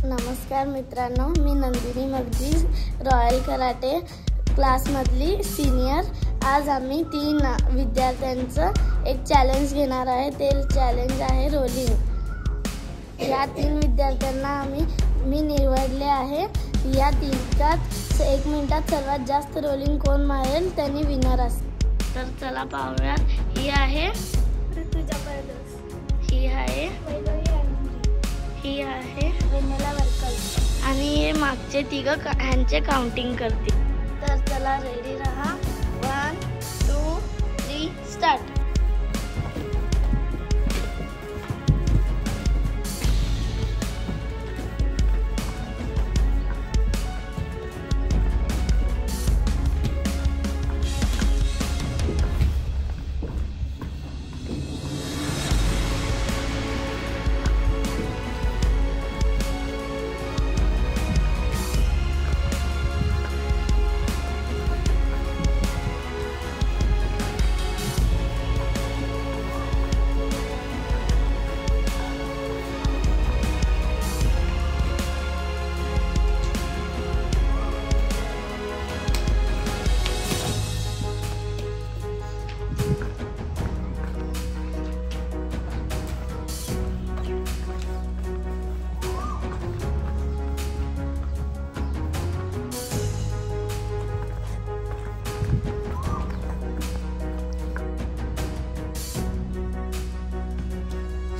नमस्कार मित्रांनो, मी Nandini मगजी, royal karate क्लासमधली senior. आज आम्ही 3 विद्यार्थ्यांचं एक चॅलेंज घेणार आहे। ते चॅलेंज आहे रोलिंग। या 3 विद्यार्थ्यांना मी निवडले आहे। या 3 1 मिनिटात सर्वात जास्त रोलिंग कोण मारेल त्यांनी विनर असेल। तर चला पाहूया। ही आहे ऋतुजा परदेस, ही आहे वेनेला वर्कल आणि हे मागचे 3 ह्यांचे काउंटिंग करतील। तर चला रेडी रहा। 1 2 3 स्टार्ट।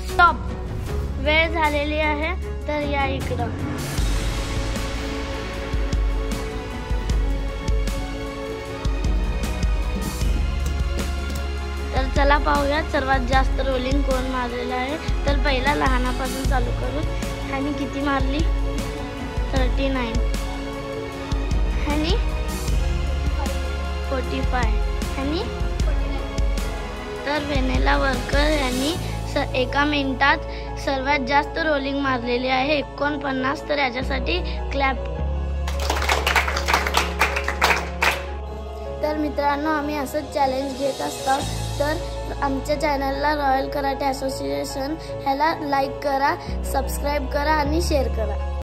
स्टॉप। वेळ झालेली आहे। तर या इकडं। तर चला पाहूया सर्वात जास्त रोलिंग कोण मारलेलं आहे। तर पहिला लहानापासून चालू करू। ह्यानी किती मारली? 39। ह्यानी 45। ह्यानी 49। तर वेनेला वर्कर यांनी 1 मिनिटात सर्वात जास्त रोलिंग मारलेली आहे, 49। तर याच्यासाठी क्लॅप। तर मित्रांनो, आम्ही असंच चॅलेंज घेत असतो। तर आमच्या चॅनलला रॉयल कराटे असोसिएशन ह्याला लाईक करा, सबस्क्राईब करा आणि शेअर करा।